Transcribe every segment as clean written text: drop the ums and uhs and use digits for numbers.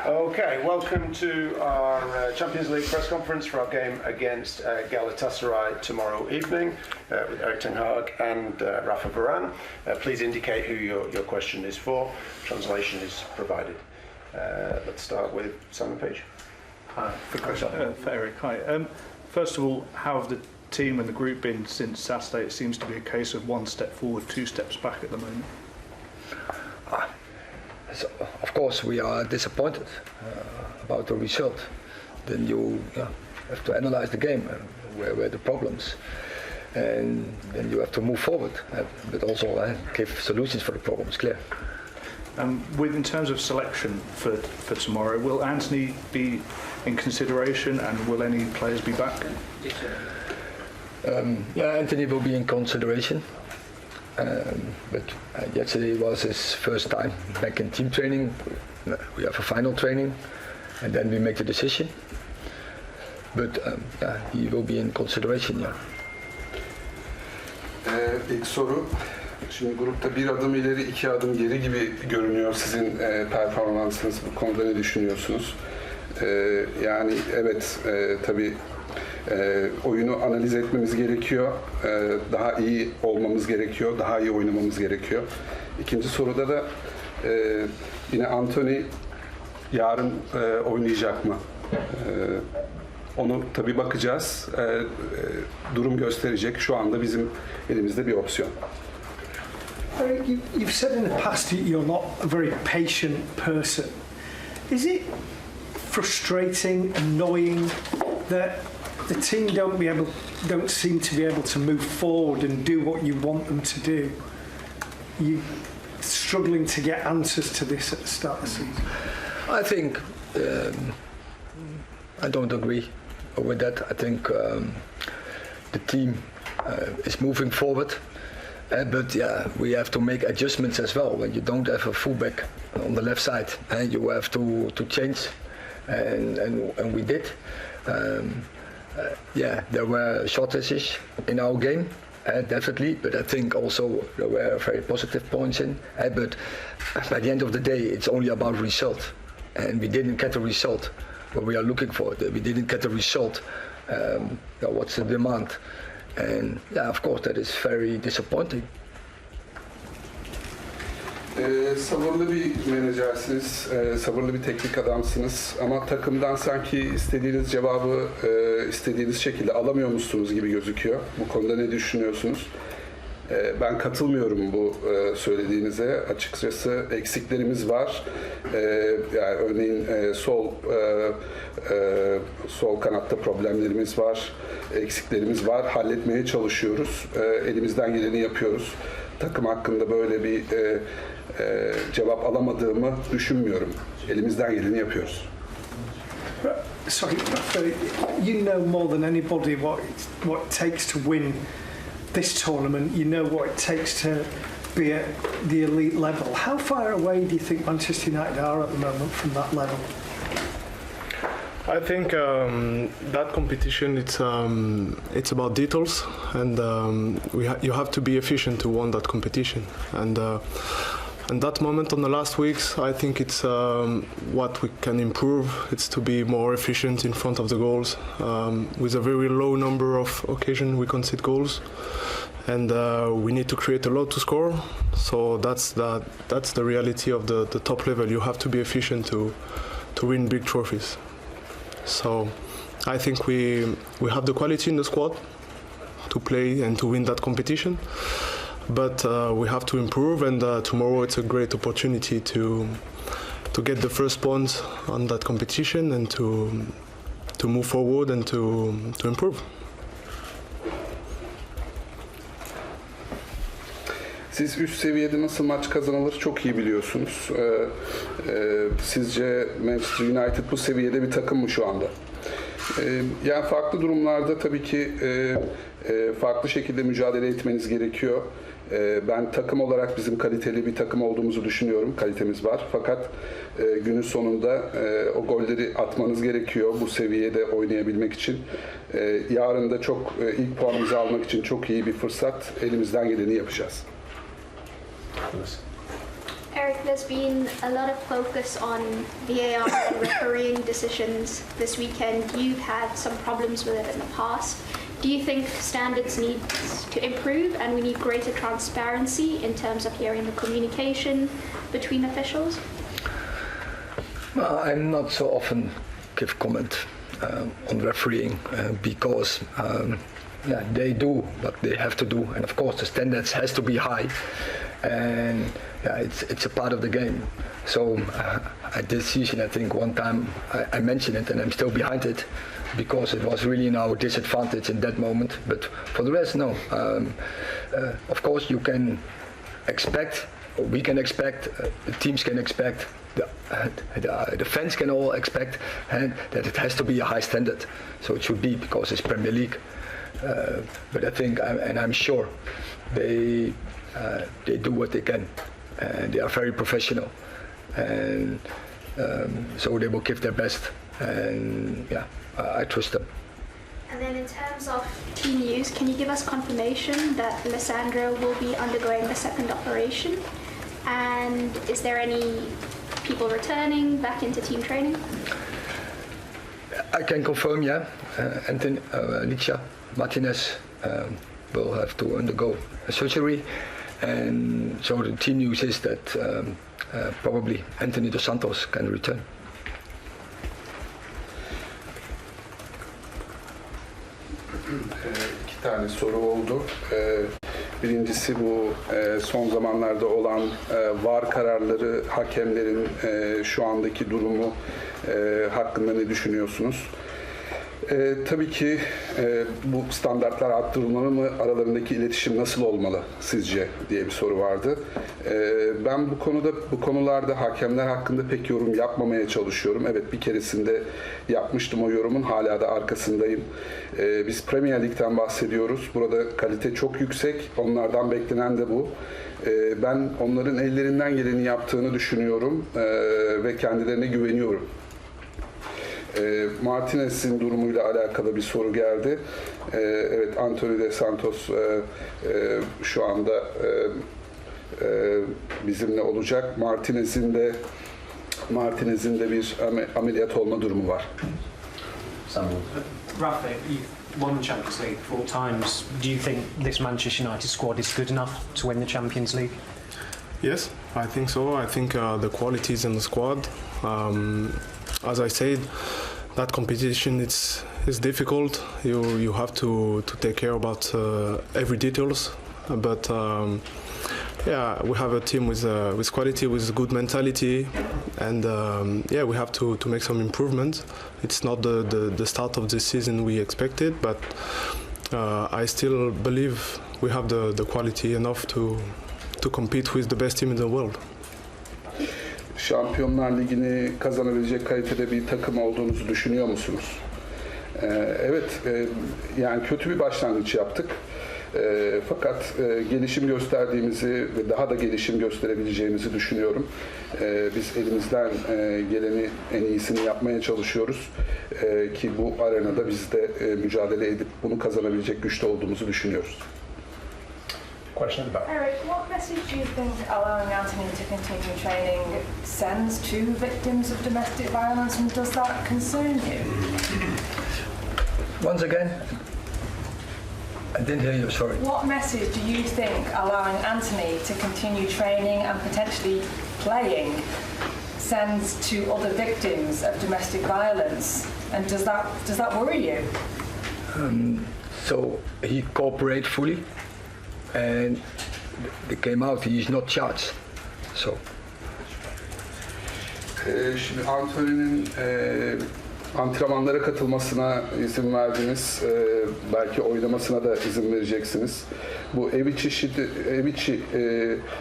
Okay, welcome to our Champions League press conference for our game against Galatasaray tomorrow evening with Erik ten Hag and Rafa Varane. Please indicate who your question is for. Translation is provided. Let's start with Simon Page. Hi. For Erik, hi. First of all, how have the team and the group been since Saturday? It seems to be a case of one step forward, two steps back at the moment. So, of course, we are disappointed about the result. Then you have to analyze the game, where were the problems, and then you have to move forward, but also give solutions for the problems, clear. In terms of selection for tomorrow, will Anthony be in consideration, and will any players be back? Anthony will be in consideration. But yesterday was his first time back in team training. We have a final training and then we make the decision. But he will be in consideration, yeah. İlk soru, şimdi grupta bir adım ileri iki adım geri gibi görünüyor sizin performansınız. Bu konuda ne düşünüyorsunuz? Yani evet tabii oyunu analiz etmemiz gerekiyor, daha iyi olmamız gerekiyor, daha iyi oynamamız gerekiyor. İkinci soruda da yine Anthony yarın oynayacak mı? Onu tabii bakacağız, durum gösterecek. Şu anda bizim elimizde bir opsiyon. You've said in the past that you're not a very patient person. Is it frustrating, annoying that the team don't seem to be able to move forward and do what you want them to do? You struggling to get answers to this at the start of the season? I think I don't agree with that. I think the team is moving forward, but we have to make adjustments as well. When you don't have a fullback on the left side, you have to change, and we did. There were shortages in our game, definitely, but I think also there were very positive points in. But by the end of the day, it's only about result, and we didn't get the result what we are looking for. We didn't get the result. What's the demand? And of course, that is very disappointing. Sabırlı bir menajersiniz, sabırlı bir teknik adamsınız ama takımdan sanki istediğiniz cevabı istediğiniz şekilde alamıyormuşsunuz gibi gözüküyor. Bu konuda ne düşünüyorsunuz? Ben katılmıyorum bu söylediğinize. Açıkçası eksiklerimiz var. Yani örneğin sol kanatta problemlerimiz var, eksiklerimiz var. Halletmeye çalışıyoruz. Elimizden geleni yapıyoruz. Takım hakkında böyle bir cevap alamadığımı düşünmüyorum. Elimizden geleni yapıyoruz. Sorry, you know more than anybody what it takes to win this tournament. You know what it takes to be at the elite level. How far away do you think Manchester United are at the moment from that level? I think that competition it's about details, and you have to be efficient to win that competition. And that moment on the last weeks, I think it's what we can improve. It's to be more efficient in front of the goals. With a very low number of occasions, we concede goals, and we need to create a lot to score. So that's the reality of the top level. You have to be efficient to win big trophies. So I think we have the quality in the squad to play and to win that competition, but we have to improve, and tomorrow it's a great opportunity to get the first points on that competition and to move forward and to improve. Siz üst seviyede nasıl maç kazanılır çok iyi biliyorsunuz. Sizce Manchester United bu seviyede bir takım mı şu anda? Yani farklı durumlarda tabii ki farklı şekilde mücadele etmeniz gerekiyor. Ben takım olarak bizim kaliteli bir takım olduğumuzu düşünüyorum. Kalitemiz var. Fakat günün sonunda o golleri atmanız gerekiyor bu seviyede oynayabilmek için. Yarın da ilk puanımızı almak için çok iyi bir fırsat. Elimizden geleni yapacağız. Erik, there's been a lot of focus on VAR and refereeing decisions this weekend. You've had some problems with it in the past. Do you think standards need to improve and we need greater transparency in terms of hearing the communication between officials? Well, I'm not so often give comment on refereeing because yeah, they do what they have to do, and of course the standards has to be high, and yeah, it's a part of the game. So at this season, I think one time I mentioned it, and I'm still behind it because it was really in our disadvantage in that moment. But for the rest, no. Of course, you can expect, or we can expect, the teams can expect, the fans can all expect, and that it has to be a high standard. So it should be, because it's Premier League. But I think, and I'm sure, they do what they can, and they are very professional, and so they will give their best, and yeah, I trust them. And then in terms of team use, can you give us confirmation that Lissandro will be undergoing a second operation? And is there any people returning back into team training? I can confirm, yeah. Anthony, Licha Martinez will have to undergo a surgery, and so the team news is that probably Anthony Dos Santos can return. İki tane soru oldu. Birincisi bu son zamanlarda olan VAR kararları, hakemlerin şu andaki durumu hakkında ne düşünüyorsunuz? Tabii ki bu standartlar arttırılmalı mı? Aralarındaki iletişim nasıl olmalı sizce diye bir soru vardı. Ben bu konularda hakemler hakkında pek yorum yapmamaya çalışıyorum. Evet, bir keresinde yapmıştım o yorumun, hala da arkasındayım. Biz Premier Lig'den bahsediyoruz. Burada kalite çok yüksek. Onlardan beklenen de bu. Ben onların ellerinden geleni yaptığını düşünüyorum ve kendilerine güveniyorum. Martinez'in durumuyla alakalı bir soru geldi. Evet, Anthony Dos Santos şu anda bizimle olacak. Martinez'in de bir ameliyat olma durumu var. Rafa, you've won the Champions League 4 times. Do you think this Manchester United squad is good enough to win the Champions League? Yes, I think so. I think the qualities in the squad. As I said, that competition is difficult. You have to take care about every details. But yeah, we have a team with quality, with good mentality, and yeah, we have to make some improvements. It's not the start of the season we expected, but I still believe we have the quality enough to compete with the best team in the world. Şampiyonlar Ligi'ni kazanabilecek kalitede bir takım olduğunuzu düşünüyor musunuz? Evet, yani kötü bir başlangıç yaptık. Fakat gelişim gösterdiğimizi ve daha da gelişim gösterebileceğimizi düşünüyorum. Biz elimizden geleni en iyisini yapmaya çalışıyoruz ki bu arenada biz de mücadele edip bunu kazanabilecek güçte olduğumuzu düşünüyoruz. Question about Eric, what message do you think allowing Anthony to continue training sends to victims of domestic violence, and does that concern you? Once again, I didn't hear you, sorry. What message do you think allowing Anthony to continue training and potentially playing sends to other victims of domestic violence, and does that worry you? So he cooperated fully, and they came out, he is not charged. So. Şimdi Anthony'nin antrenmanlara katılmasına izin verdiniz, belki oynamasına da izin vereceksiniz. Bu ev içi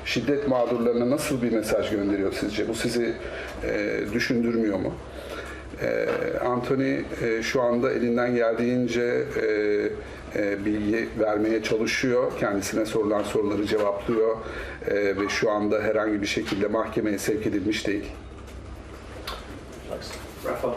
şiddet mağdurlarına nasıl bir mesaj gönderiyor sizce? Bu sizi düşündürmüyor mu? Anthony şu anda elinden geldiğince bilgi vermeye çalışıyor, kendisine sorulan soruları cevaplıyor ve şu anda herhangi bir şekilde mahkemeye sevk edilmiş değil. Rafa,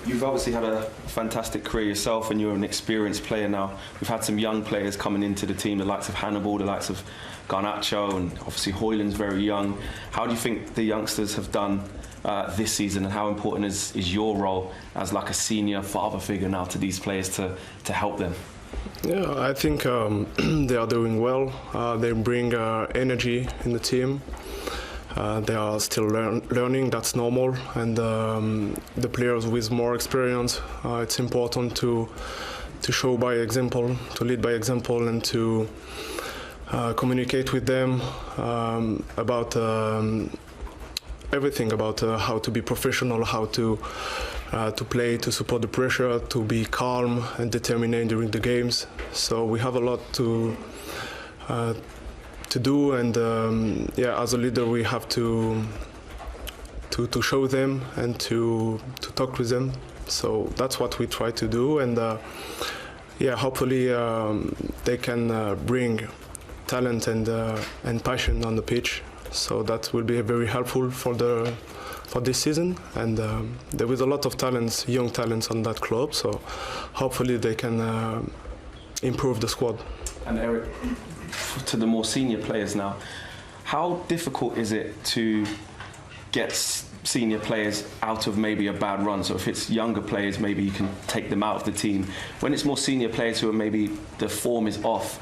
you've obviously had a fantastic career yourself, and you're an experienced player now. We've had some young players coming into the team, the likes of Hannibal, the likes of Garnacho, and obviously Højlund's very young. How do you think the youngsters have done this season, and how important is your role as like a senior father figure now to these players to help them? Yeah, I think they are doing well. They bring energy in the team. They are still learning, that's normal. And the players with more experience, it's important to show by example, to lead by example, and to communicate with them about everything, about how to be professional, how to play, to support the pressure, to be calm and determined during the games. So we have a lot to do, and yeah, as a leader we have to show them and to talk with them. So that's what we try to do, and yeah, hopefully they can bring talent and passion on the pitch. So that will be very helpful for this season, and there is a lot of talents, young talents on that club. So hopefully they can improve the squad. And Eric, to the more senior players now, how difficult is it to get senior players out of maybe a bad run? So if it's younger players, maybe you can take them out of the team. When it's more senior players who are maybe the form is off,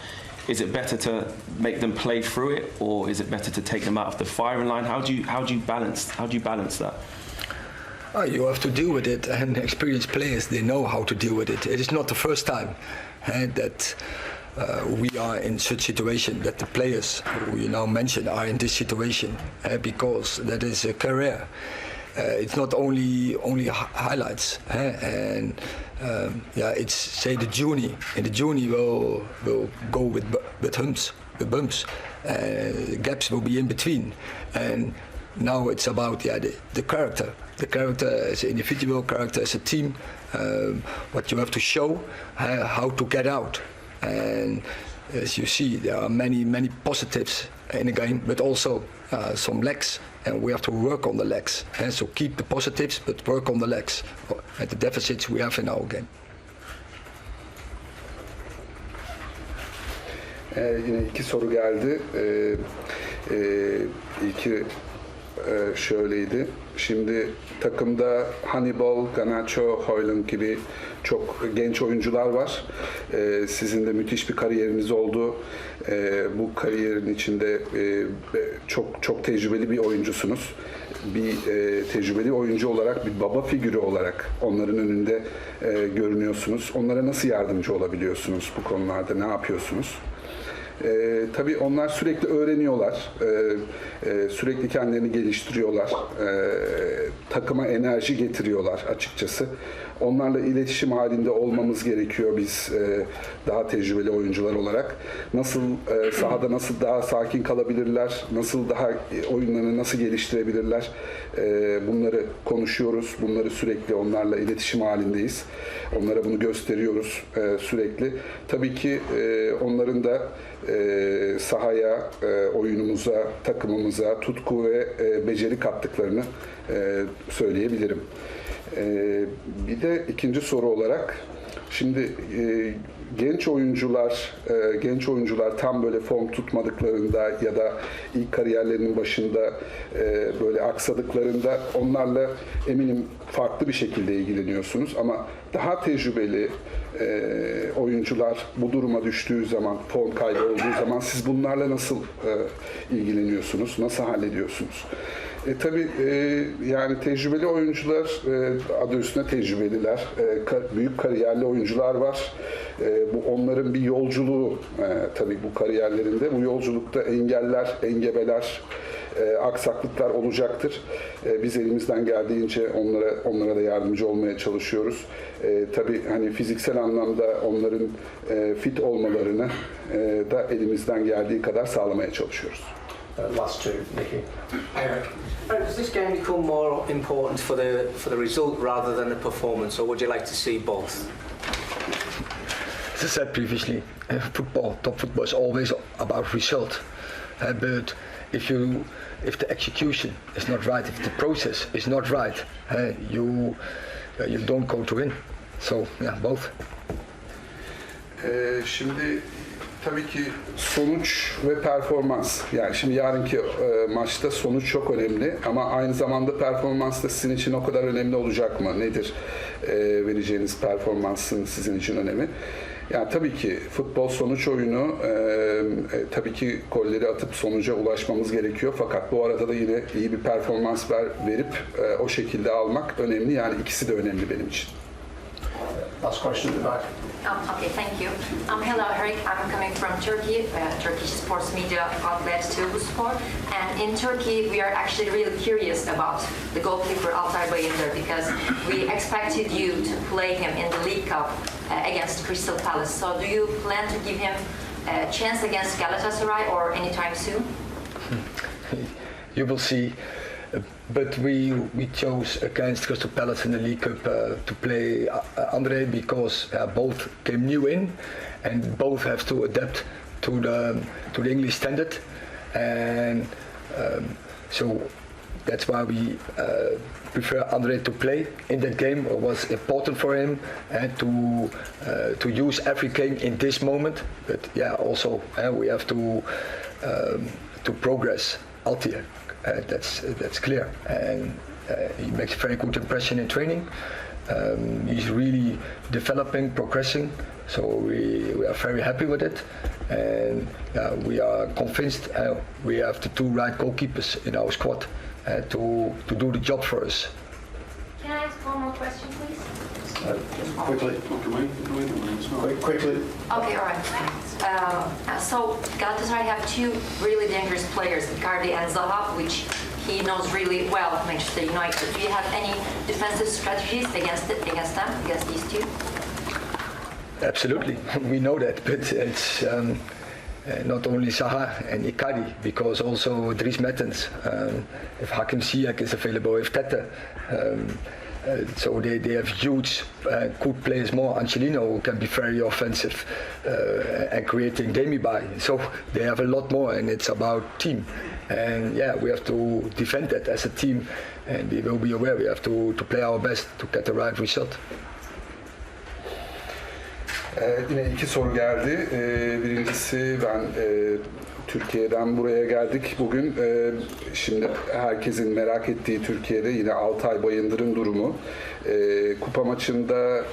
is it better to make them play through it, or is it better to take them out of the firing line? How do you balance that? You have to deal with it, and experienced players, they know how to deal with it. It is not the first time that we are in such situation, that the players who you now mentioned are in this situation, because that is a career. It's not only highlights, and yeah, it's say the journey, and the journey will go with humps, with bumps, gaps will be in between, and now it's about the character as an individual, character as a team, what you have to show, how to get out. And as you see, there are many positives in the game, but also some lacks, and we have to work on the lacks. And so keep the positives, but work on the lacks, at the deficits we have in our game. Yine iki soru geldi. İlki şöyleydi. Şimdi takımda Hannibal, Garnacho, Højlund gibi çok genç oyuncular var. Sizin de müthiş bir kariyeriniz oldu. Bu kariyerin içinde çok tecrübeli bir oyuncusunuz. Bir tecrübeli oyuncu olarak, bir baba figürü olarak onların önünde görünüyorsunuz. Onlara nasıl yardımcı olabiliyorsunuz bu konularda? Ne yapıyorsunuz? Tabii onlar sürekli öğreniyorlar, sürekli kendilerini geliştiriyorlar, takıma enerji getiriyorlar açıkçası. Onlarla iletişim halinde olmamız gerekiyor biz daha tecrübeli oyuncular olarak. Nasıl sahada nasıl daha sakin kalabilirler, nasıl daha oyunlarını nasıl geliştirebilirler, bunları konuşuyoruz, bunları sürekli onlarla iletişim halindeyiz. Onlara bunu gösteriyoruz sürekli. Tabii ki onların da sahaya, oyunumuza, takımımıza tutku ve beceri kattıklarını söyleyebilirim. Bir de ikinci soru olarak, şimdi genç oyuncular tam böyle form tutmadıklarında ya da ilk kariyerlerinin başında böyle aksadıklarında onlarla eminim farklı bir şekilde ilgileniyorsunuz, ama daha tecrübeli oyuncular bu duruma düştüğü zaman, form kaybı olduğu zaman siz bunlarla nasıl ilgileniyorsunuz, nasıl hallediyorsunuz? Tabii yani tecrübeli oyuncular, adı üstünde tecrübeliler, büyük kariyerli oyuncular var. Bu onların bir yolculuğu tabii bu kariyerlerinde. Bu yolculukta engeller, engebeler, aksaklıklar olacaktır. Biz elimizden geldiğince onlara da yardımcı olmaya çalışıyoruz. Tabii hani fiziksel anlamda onların fit olmalarını da elimizden geldiği kadar sağlamaya çalışıyoruz. Last two, Nicky. Eric, does this game become more important for the result rather than the performance, or would you like to see both? As I said previously, top football is always about result. But if the execution is not right, if the process is not right, you don't go to win. So yeah, both. Şimdi tabii ki sonuç ve performans. Yani şimdi yarınki maçta sonuç çok önemli ama aynı zamanda performans da sizin için o kadar önemli olacak mı? Nedir vereceğiniz performansın sizin için önemi? Yani tabii ki futbol sonuç oyunu, tabii ki golleri atıp sonuca ulaşmamız gerekiyor. Fakat bu arada da yine iyi bir performans verip o şekilde almak önemli. Yani ikisi de önemli benim için. Last question at the back. Okay, thank you. Hello, Eric. I'm coming from Turkey, Turkish sports media outlet Spor. And in Turkey, we are actually really curious about the goalkeeper Altay Bayındır because we expected you to play him in the League Cup against Crystal Palace. So do you plan to give him a chance against Galatasaray or anytime soon? You will see. But we chose against Crystal Palace in the League Cup to play Andre because both came new in and both have to adapt to the English standard, and so that's why we prefer Andre to play in that game. It was important for him to use every game in this moment. But yeah, also we have to progress Altay. That's clear, and he makes a very good impression in training. He's really developing, progressing, so we are very happy with it, and we are convinced we have the two right goalkeepers in our squad to do the job for us. Can I ask one more question, please? Quickly. Quickly. Okay, all right. So Galatasaray have two really dangerous players, Icardi and Zaha, which he knows really well at Manchester United. Do you have any defensive strategies against these two? Absolutely, we know that, but it's not only Zaha and Icardi, because also Dries Mertens, if Hakim Ziyech is available, if Tete. So they have huge, good players more. Angelino who can be very offensive and creating Demi-Bay. So they have a lot more, and it's about team. And yeah, we have to defend that as a team, and we will be aware we have to play our best to get the right result. Yine iki soru geldi. Birincisi ben Türkiye'den buraya geldik bugün. Şimdi herkesin merak ettiği Türkiye'de yine Altay Bayındır'ın durumu. Kupa maçında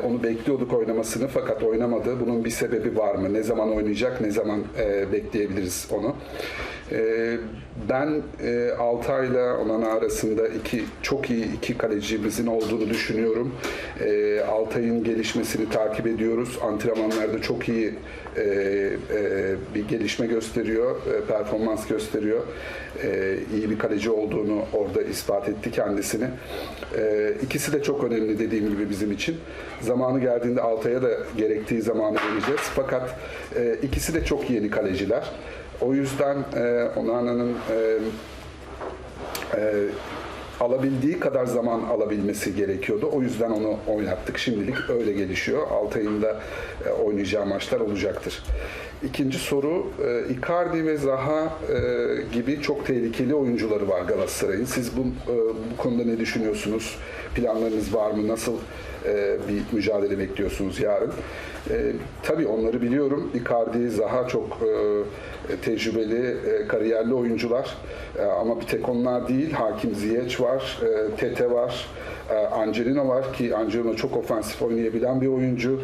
onu bekliyorduk oynamasını fakat oynamadı. Bunun bir sebebi var mı? Ne zaman oynayacak? Ne zaman bekleyebiliriz onu? Ben Altay'la Onana arasında çok iyi iki kalecimizin olduğunu düşünüyorum. Altay'ın gelişmesini takip ediyoruz. Antrenmanlarda çok iyi bir gelişme gösteriyor, performans gösteriyor. İyi bir kaleci olduğunu orada ispat etti kendisini. İkisi de çok önemli dediğim gibi bizim için. Zamanı geldiğinde Altay'a da gerektiği zamanı vereceğiz. Fakat ikisi de çok yeni kaleciler. O yüzden Onana'nın alabildiği kadar zaman alabilmesi gerekiyordu. O yüzden onu oynattık. Şimdilik öyle gelişiyor. Altay'ın da oynayacağı maçlar olacaktır. İkinci soru, Icardi ve Zaha gibi çok tehlikeli oyuncuları var Galatasaray'ın. Siz bu konuda ne düşünüyorsunuz? Planlarınız var mı? Nasıl bir mücadele bekliyorsunuz yarın? Tabii onları biliyorum. Icardi, Zaha çok tecrübeli, kariyerli oyuncular. Ama bir tek onlar değil. Hakim Ziyech var, Tete var, Angelino var ki Angelino çok ofansif oynayabilen bir oyuncu.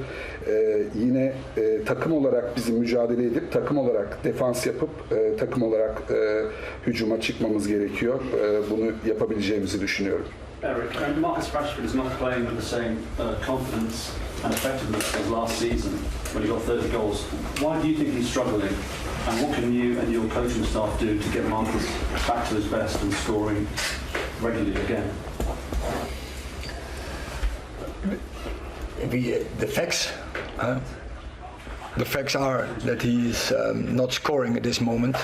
Yine takım olarak bizim mücadele edip takım olarak defans yapıp takım olarak hücuma çıkmamız gerekiyor. Bunu yapabileceğimizi düşünüyorum. Eric, Marcus Rashford is not playing with the same confidence and effectiveness as last season when he got 30 goals. Why do you think he's struggling? And what can you and your coaching staff do to get Marcus back to his best and scoring regularly again? The facts are that he is not scoring at this moment.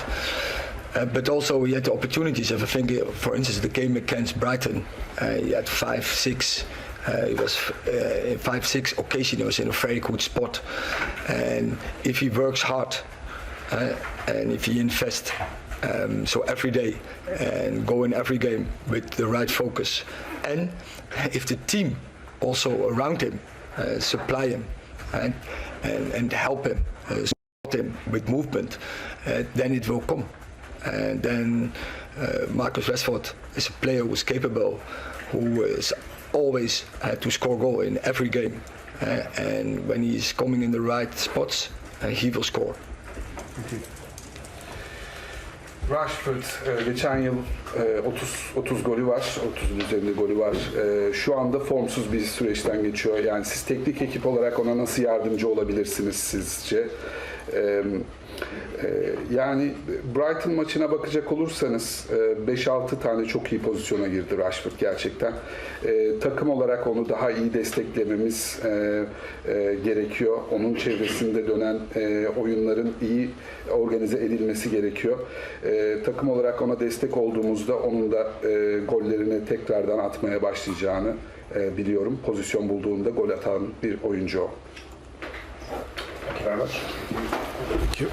But also he had the opportunities. If I think, for instance, the game against Brighton, he had 5-6. He was in 5-6 occasions. He was in a very good spot. And if he works hard and if he invests, so every day and go in every game with the right focus, and if the team also around him supply him and help him. him with movement, then it will come. And then Marcus Rashford is a player who is capable, who is always to score goal in every game. And when he's coming in the right spots, he will score. Rashford geçen yıl 30 golü var, 30'un üzerinde golü var. Şu anda formsuz bir süreçten geçiyor. Yani siz teknik ekip olarak ona nasıl yardımcı olabilirsiniz sizce? Yani Brighton maçına bakacak olursanız 5-6 tane çok iyi pozisyona girdi Rashford gerçekten. Takım olarak onu daha iyi desteklememiz gerekiyor. Onun çevresinde dönen oyunların iyi organize edilmesi gerekiyor. Takım olarak ona destek olduğumuzda onun da gollerini tekrardan atmaya başlayacağını biliyorum. Pozisyon bulduğunda gol atan bir oyuncu o. Thank you very much. Thank you.